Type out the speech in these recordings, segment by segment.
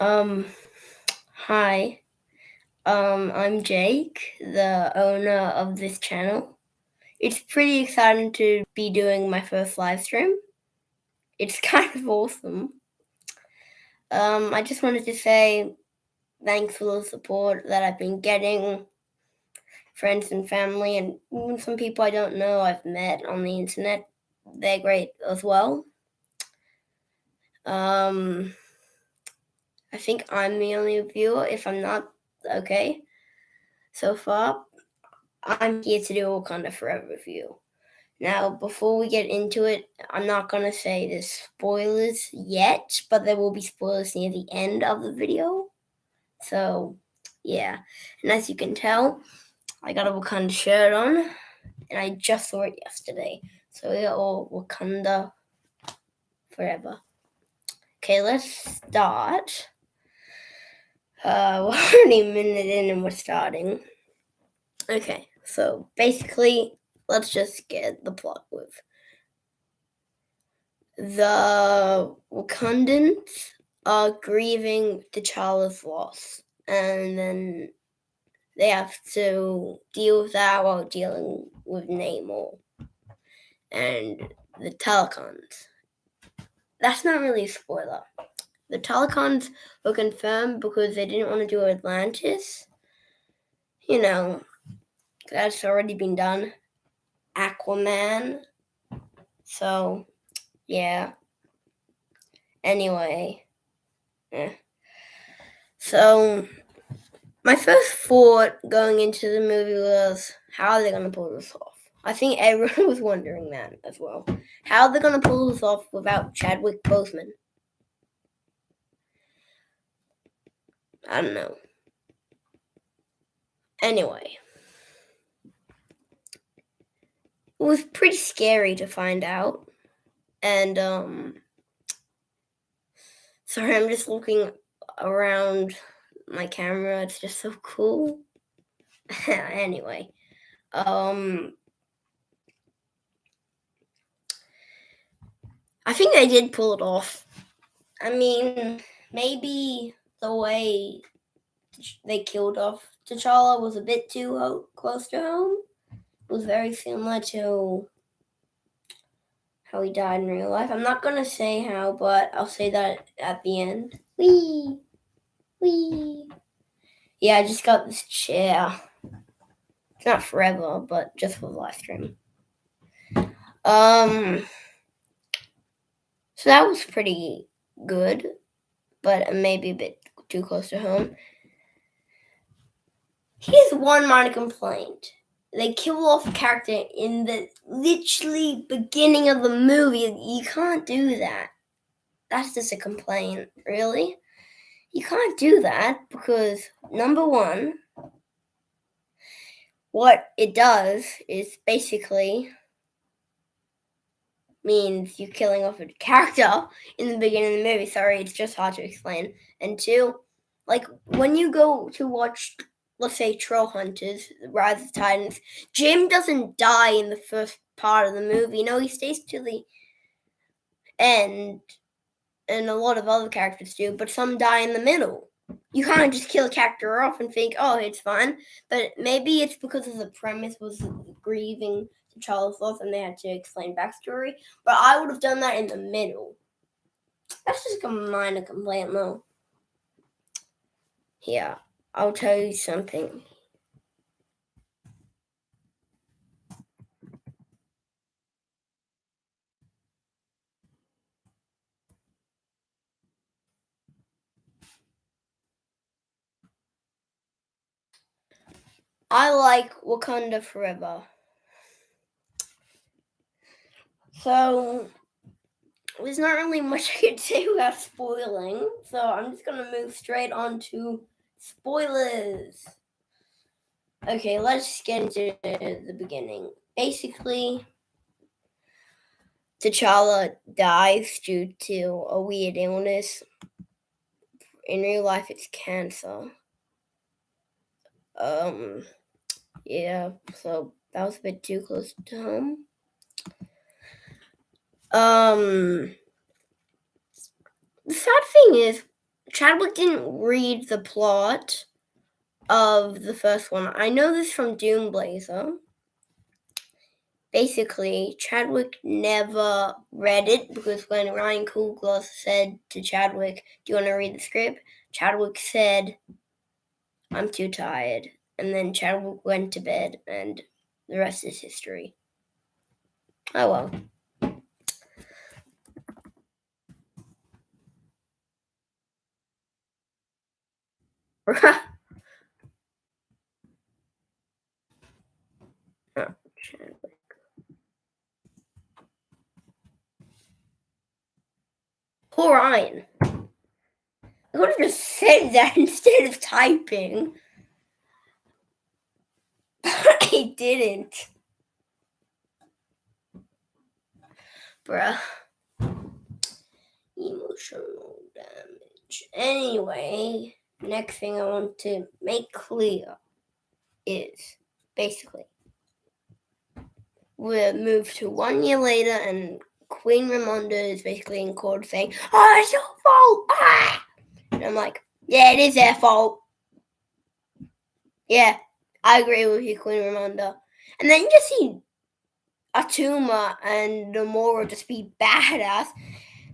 Um, Hi. I'm Jake, the owner of this channel. It's pretty exciting to be doing my first live stream. It's kind of awesome. I just wanted to say thanks for the support that I've been getting, friends and family, and even some people I don't know I've met on the internet. They're great as well. Um, I think I'm the only viewer. If I'm not, okay. So far, I'm here to do a Wakanda Forever review. Now, before we get into it, I'm not going to say the spoilers yet, but there will be spoilers near the end of the video. So, yeah. And as you can tell, I got a Wakanda shirt on, and I just saw it yesterday. So we are all Wakanda Forever. Okay, let's start. We're already a minute in and we're starting. Okay, so basically, let's just get the plot with. The Wakandans are grieving T'Challa's loss, and then they have to deal with that while dealing with Namor and the Telecons. That's not really a spoiler. The Telecons were confirmed because they didn't want to do Atlantis. That's already been done. Aquaman. So, yeah. Anyway. So, my first thought going into the movie was, how are they going to pull this off? I think everyone was wondering that as well. How are they going to pull this off without Chadwick Boseman? I don't know. Anyway. It was pretty scary to find out. And, sorry, I'm just looking around my camera. It's just so cool. Anyway. I think they did pull it off. I mean, maybe the way they killed off T'Challa was a bit too close to home. It was very similar to how he died in real life. I'm not gonna say how, but I'll say that at the end. Wee! Yeah, I just got this chair. It's not forever, but just for the live stream. So that was pretty good, but maybe a bit too close to home. Here's one minor complaint. They kill off a character in the literally beginning of the movie. You can't do that. That's just a complaint, really. You can't do that because, number one, what it does is basically means you're killing off a character in the beginning of the movie. Sorry, it's just hard to explain. And two, like when you go to watch, let's say, Troll Hunters, Rise of the Titans, Jim doesn't die in the first part of the movie. No, he stays to the end, and a lot of other characters do, but some die in the middle. You can't just kill a character off and think, oh, it's fine. But maybe it's because of the premise was grieving T'Challa's loss and they had to explain backstory. But I would have done that in the middle. That's just a minor complaint, though. Yeah, I'll tell you something. I like Wakanda Forever. So, there's not really much I could say without spoiling. So, I'm just going to move straight on to spoilers. Okay, let's get into the beginning. Basically, T'Challa dies due to a weird illness. In real life, it's cancer. Yeah, so that was a bit too close to home. The sad thing is, Chadwick didn't read the plot of the first one. I know this from Doomblazer. Basically, Chadwick never read it because when Ryan Coogler said to Chadwick, "Do you want to read the script?" Chadwick said, "I'm too tired." And then Chadwick went to bed, and the rest is history. Oh well. Oh, Chadwick. Poor Ryan. I could have just said that instead of typing. But I didn't. Bruh. Emotional damage. Anyway, next thing I want to make clear is basically we're moved to 1 year later and Queen Ramonda is basically in court saying, "Oh, it's your fault!" Ah! And I'm like, yeah, it is their fault. Yeah, I agree with you, Queen Ramonda. And then you just see Atuma and Nomura just be badass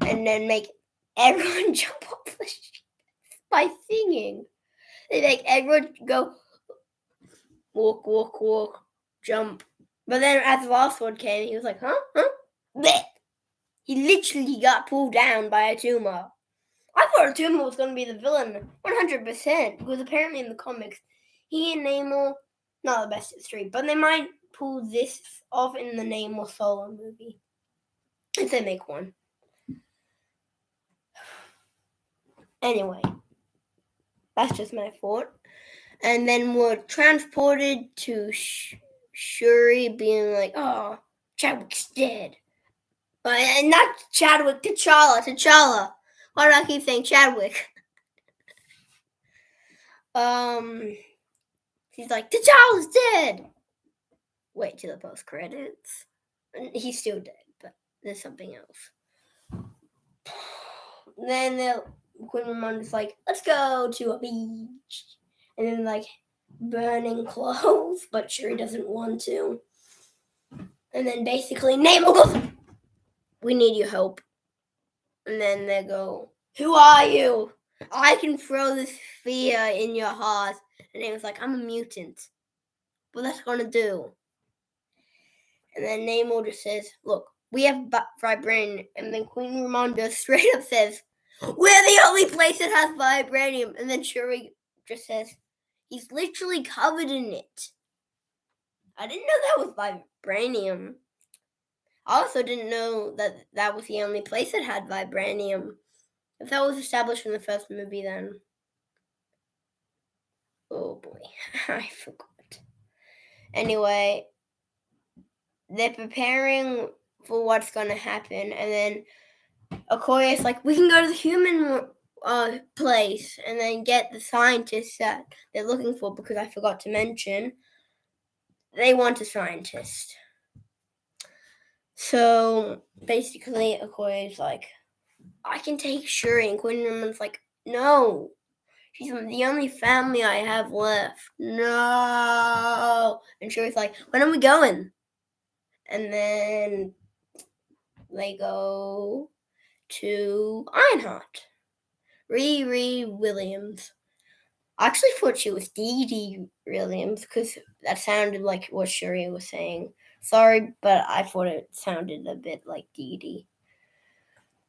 and then make everyone jump off the ship by singing. They make everyone go walk, walk, walk, jump. But then as the last one came, he was like, huh? Blech. He literally got pulled down by Atuma. I thought Atuma was going to be the villain 100% because apparently in the comics, he and Namor, not the best history, but they might pull this off in the Namor solo movie. If they make one. Anyway, that's just my thought. And then we're transported to Shuri being like, "Oh, Chadwick's dead." But not Chadwick, T'Challa. Why do I keep saying Chadwick? He's like, "T'Challa's dead." Wait till the post credits. He's still dead, but there's something else. Then the Queen Ramonda's like, "Let's go to a beach," and then like burning clothes, but Shuri doesn't want to. And then basically Namor goes, "We need your help." And then they go, "Who are you? I can throw this fear in your heart." And Namel's like, "I'm a mutant. What that's gonna do?" And then Namor just says, "Look, we have vibranium." And then Queen Ramonda straight up says, "We're the only place that has vibranium." And then Shuri just says, "He's literally covered in it." I didn't know that was vibranium. I also didn't know that that was the only place that had vibranium. If that was established in the first movie, then... Oh boy, I forgot. Anyway, they're preparing for what's going to happen, and then Okoye's like, "We can go to the human place and then get the scientists that they're looking for," because I forgot to mention, they want a scientist. So basically, Okoye's like, "I can take Shuri," and Queen Ramonda's like, "No. She's the only family I have left. No." And Shuri's like, "When are we going?" And then they go to Ironheart. Riri Williams. I actually thought she was Dee Dee Williams because that sounded like what Shuri was saying. Sorry, but I thought it sounded a bit like Dee Dee.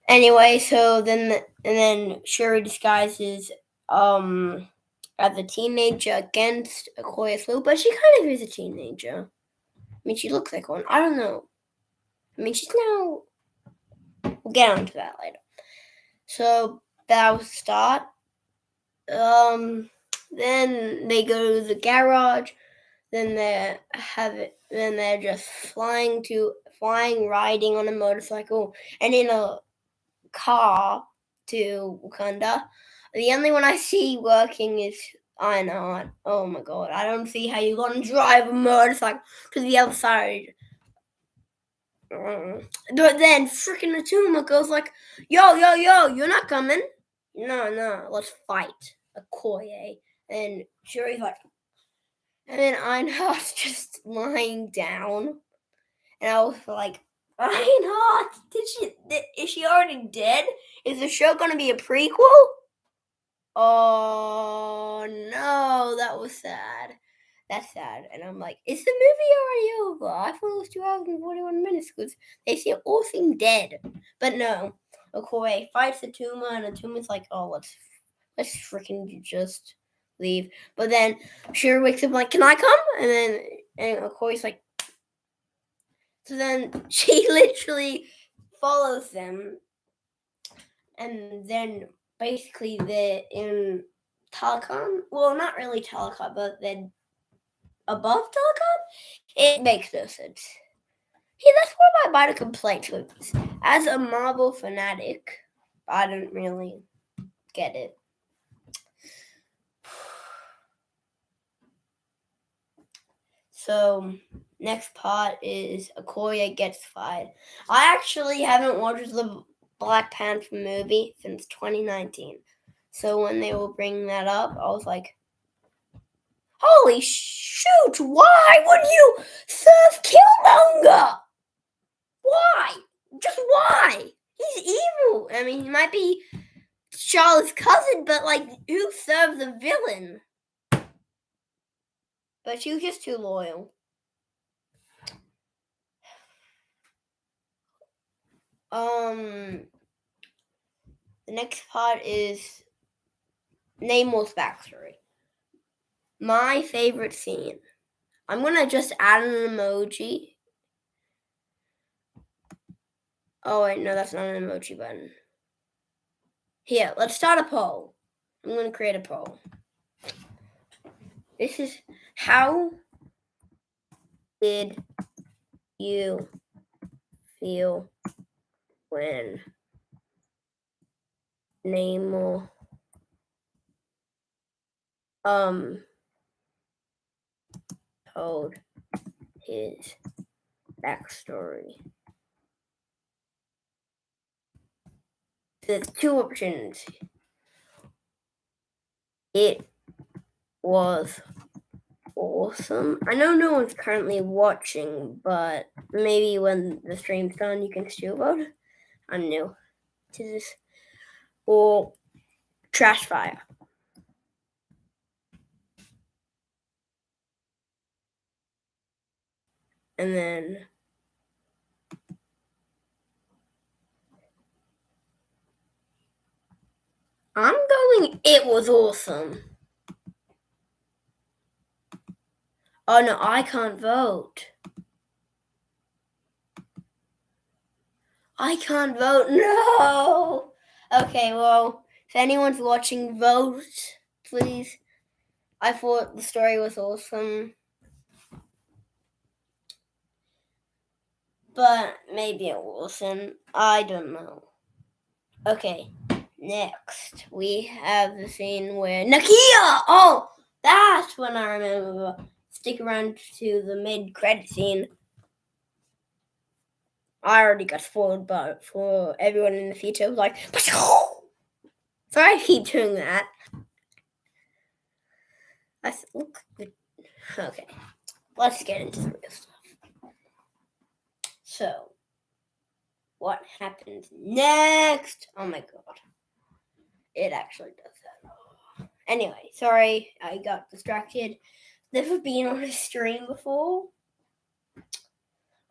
Anyway, so then Shuri disguises as a teenager against Okoye Slow, but she kind of is a teenager. I mean, she looks like one. I don't know. I mean, she's now... We'll get onto that later. So that was the start. Then they go to the garage. Then they're just riding on a motorcycle, and in a car to Wakanda. The only one I see working is Ironheart. Oh my god, I don't see how you're gonna drive a motorcycle to the other side. But then freaking Atuma goes like, yo, you're not coming. no, let's fight. Okoye. And Shuri's like, and then Einhardt's just lying down. And I was like, Einhardt, is she already dead? Is the show going to be a prequel? Oh, no, that was sad. That's sad. And I'm like, is the movie already over? I thought it was 2 hours and 41 minutes because they all seem dead. But no, Okoye fights the Tuma, and the Tuma's like, oh, let's freaking just leave. But then Shuri wakes up like, can I come? And Okoye's like, so then she literally follows them. And then basically they're in Telecom. Well, not really Telecom, but they're above Telecom. It makes no sense. Yeah, that's one of my minor complaints with this. As a Marvel fanatic, I didn't really get it. So, next part is Okoye gets fired. I actually haven't watched the Black Panther movie since 2019. So when they were bringing that up, I was like, holy shoot, why would you serve Killmonger? Why? Just why? He's evil. I mean, he might be Charlotte's cousin, but like, who served the villain? But she was just too loyal. The next part is Namor's backstory. My favorite scene. I'm gonna just add an emoji. Oh wait, no, that's not an emoji button. Here, let's start a poll. I'm gonna create a poll. This is how did you feel when Namor told his backstory? There's 2 options. It was awesome. I know no one's currently watching, but maybe when the stream's done, you can still vote. I'm new to this. Or trash fire. And then I'm going, it was awesome. Oh no, I can't vote. I can't vote. No. Okay, well, if anyone's watching, vote, please. I thought the story was awesome. But maybe it wasn't. I don't know. Okay, next we have the scene where Nakia! Oh, that's when I remember. Stick around to the mid-credit scene. I already got spoiled, but for everyone in the future, it was like, sorry I keep doing that. Okay, let's get into the real stuff. So, what happens next? Oh my god. It actually does that. Anyway, sorry, I got distracted. Never been on a stream before.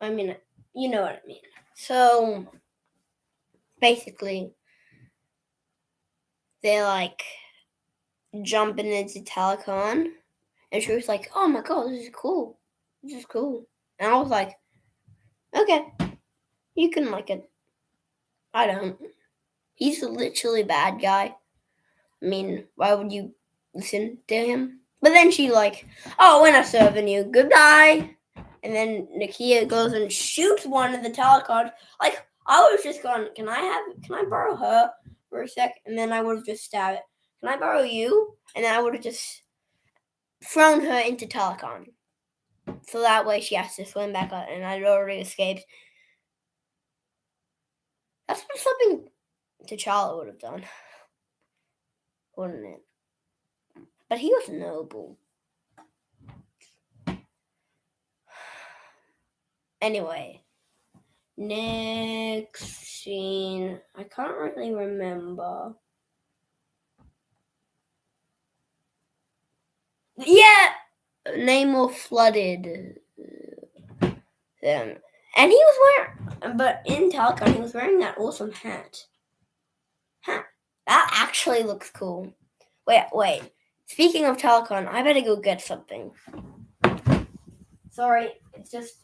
I mean, you know what I mean. So, basically, they're like jumping into Telecon, and she was like, oh my god, this is cool. This is cool. And I was like, okay, you can like it. I don't. He's a literally bad guy. I mean, why would you listen to him? But then she like, oh, we're not serving you. Goodbye. And then Nakia goes and shoots one of the telecards. Like, I was just going, can I borrow her for a sec? And then I would have just stabbed it. Can I borrow you? And then I would have just thrown her into telecon. So that way she has to swim back up, and I'd already escaped. That's something T'Challa would have done. wouldn't it? But he was noble. Anyway, next scene. I can't really remember. Yeah! Namor flooded them. And he was wearing, but in Talcon, he was wearing that awesome hat. Huh. That actually looks cool. Wait. Speaking of Talcon, I better go get something. Sorry, it's just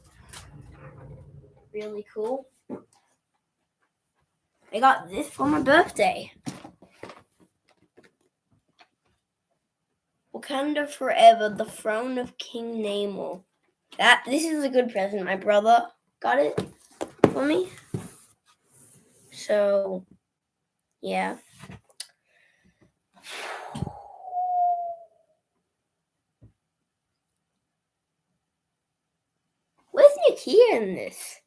really cool. I got this for my birthday. Wakanda Forever, the Throne of King Namor. This is a good present. My brother got it for me. So, yeah. Where's Nakia in this?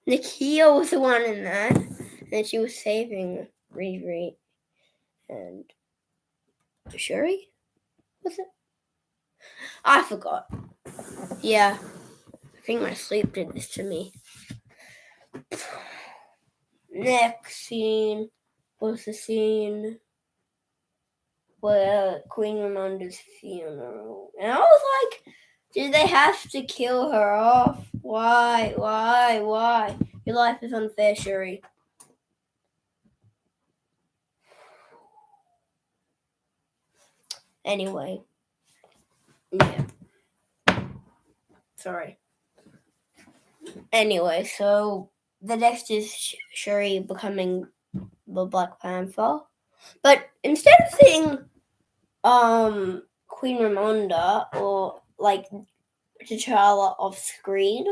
Nakia was the one in that. And she was saving Riri and Shuri? Was it? I forgot. Yeah. I think my sleep did this to me. Next scene was the scene where Queen Ramonda's funeral. And I was like, did they have to kill her off? Why? Your life is unfair, Shuri. Anyway. Yeah. Sorry. Anyway, so the next is Shuri becoming the Black Panther. But instead of seeing Queen Ramonda or like T'Challa off screen,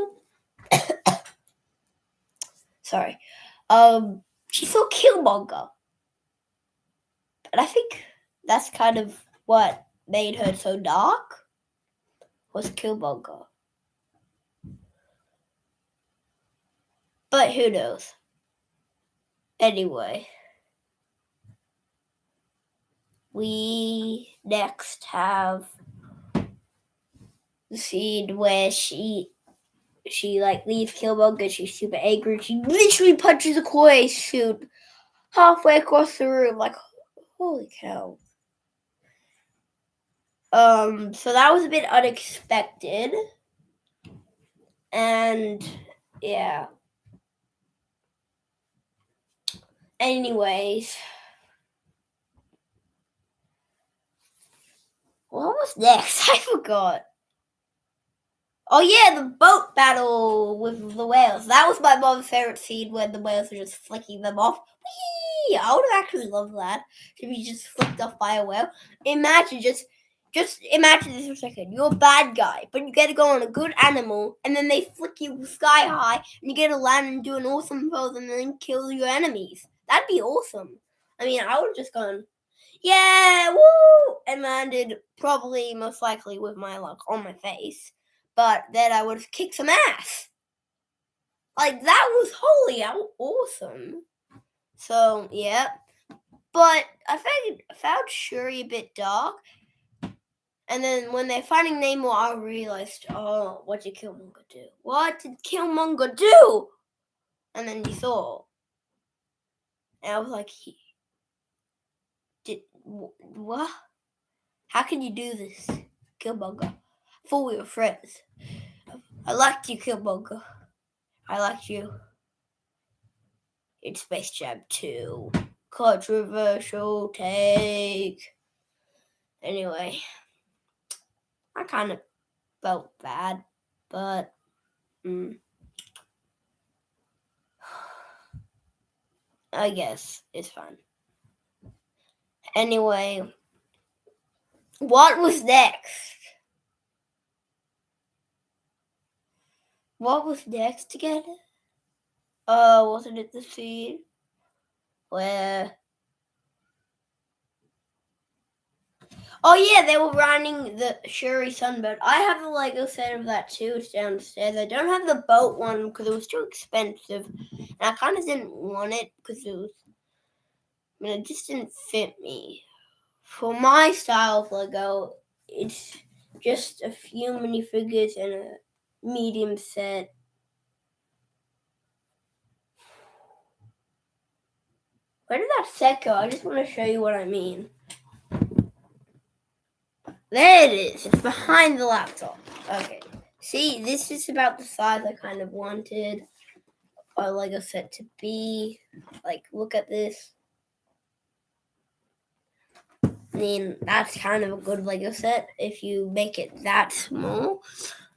sorry, she saw Killmonger. And I think that's kind of what made her so dark, was Killmonger. But who knows? Anyway, we next have the scene where she like leaves Killmonger. She's super angry. She literally punches a Koi suit halfway across the room. Like, holy cow! So that was a bit unexpected, and yeah. Anyways, what was next? I forgot. Oh yeah, the boat battle with the whales. That was my mom's favorite scene when the whales were just flicking them off. Whee! I would have actually loved that to be just flicked off by a whale. Imagine just imagine this for a second. You're a bad guy, but you get to go on a good animal, and then they flick you sky high, and you get to land and do an awesome pose, and then kill your enemies. That'd be awesome. I mean, I would have just gone, yeah, woo, and landed probably most likely with my luck on my face. But then I would have kicked some ass. Like, that was wholly awesome. So, yeah. But I found Shuri a bit dark. And then when they're fighting Namor, I realized, oh, what did Killmonger do? What did Killmonger do? And then you saw. And I was like, what? How can you do this, Killmonger? I thought we were friends. I liked you, Killmonger. I liked you in Space Jam 2. Controversial take. Anyway, I kind of felt bad, but I guess it's fine. Anyway, what was next? What was next again? Wasn't it the scene where? Oh yeah, they were running the Shuri Sunbird. I have the Lego set of that too. It's downstairs. I don't have the boat one because it was too expensive, and I kind of didn't want it because it just didn't fit me. For my style of Lego, it's just a few minifigures and a medium set. Where did that set go? I just want to show you what I mean. There it is. It's behind the laptop. Okay. See, this is about the size I kind of wanted a Lego set to be. Like, look at this. I mean, that's kind of a good Lego set if you make it that small.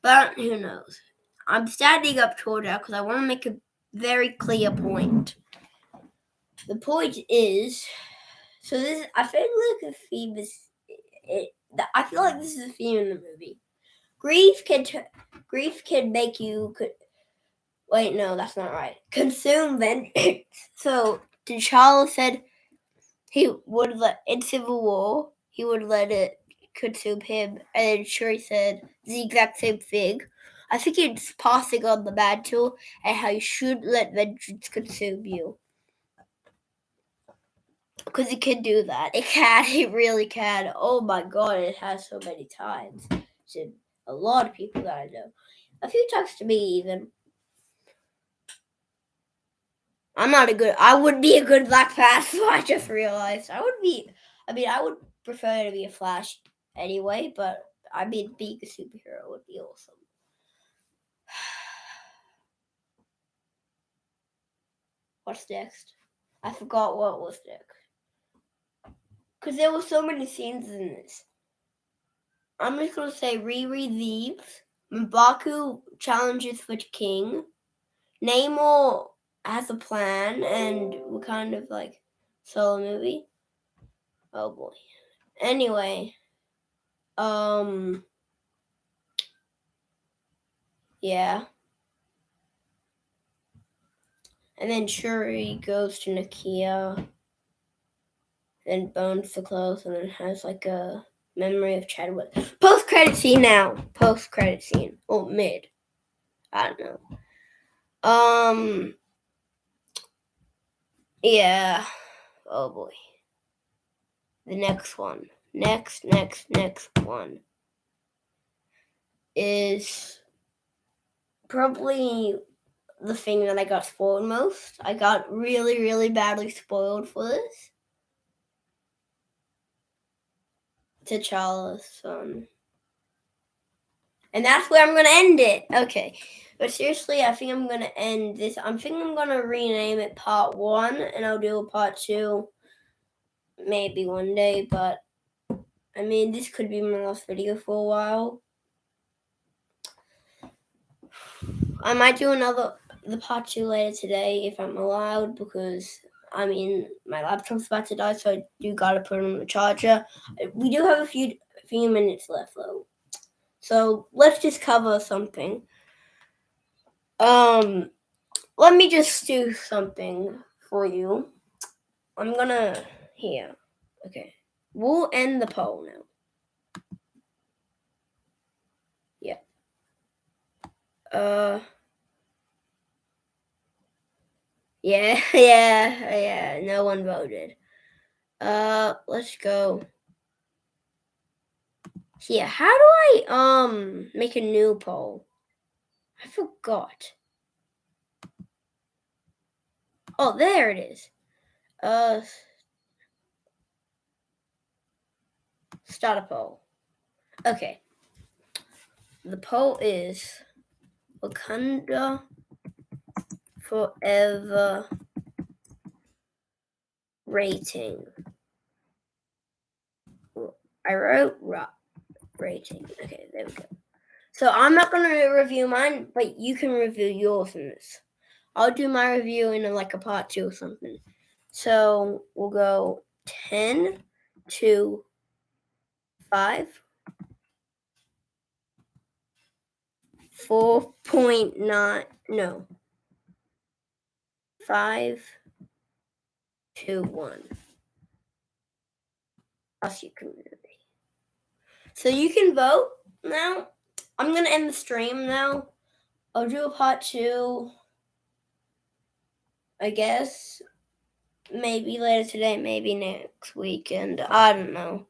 But who knows? I'm standing up toward it because I want to make a very clear point. The point is, so this, I feel like the theme is, I feel like this is a theme in the movie. Grief can make you, wait, no, that's not right. Consume vengeance. So, T'Challa said he would let, in Civil War, he would let it consume him, and then Shuri said the exact same thing. I think it's passing on the mantle and how you should let vengeance consume you. Because it can do that. It can. It really can. Oh my god, it has so many times. To a lot of people that I know. A few times to me, even. I would be a good Black Panther, I just realized. I would prefer to be a Flash anyway, but being a superhero would be awesome. What's next? I forgot what was next. Because there were so many scenes in this. I'm just going to say Riri leaves. M'Baku challenges for king. Namor has a plan, and we're kind of like solo movie. Oh boy. Anyway, yeah. And then Shuri goes to Nakia, then bones the clothes, and then has like a memory of Chadwick. Post-credit scene now. Post-credit scene. Or mid. I don't know. Yeah. Oh boy. The next one. Next one is probably the thing that I got spoiled most. I got really, really badly spoiled for this. T'Challa's son. And that's where I'm going to end it. Okay. But seriously, I think I'm going to end this. I'm going to rename it Part 1, and I'll do a Part 2 maybe one day. But, I mean, this could be my last video for a while. I might do the Part 2 later today if I'm allowed, because, I mean, my laptop's about to die, so I do got to put it on the charger. We do have a few minutes left, though. So, let's just cover something. Let me just do something for you. I'm gonna here. Okay. We'll end the poll now. Yeah. Yeah. No one voted. Let's go. Yeah, how do I make a new poll? I forgot. Oh, there it is. Start a poll. Okay. The poll is Wakanda Forever rating. I wrote rating. Okay, there we go. So I'm not going to review mine, but you can review yours in this. I'll do my review in a part 2 or something. So we'll go 10 to 5. 4.9, no. 5 to 1. Plus you can review. So you can vote now. I'm going to end the stream now. I'll do a part 2, I guess. maybe later today, maybe next week, and I don't know.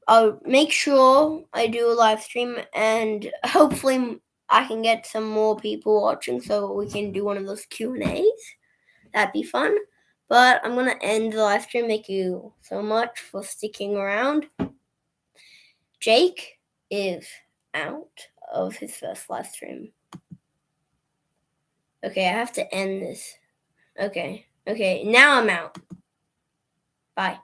I'll make sure I do a live stream, and hopefully I can get some more people watching so we can do one of those Q&As. That'd be fun. But I'm going to end the live stream. Thank you so much for sticking around. Jake is out of his first live stream. Okay, I have to end this. Okay, now I'm out. Bye.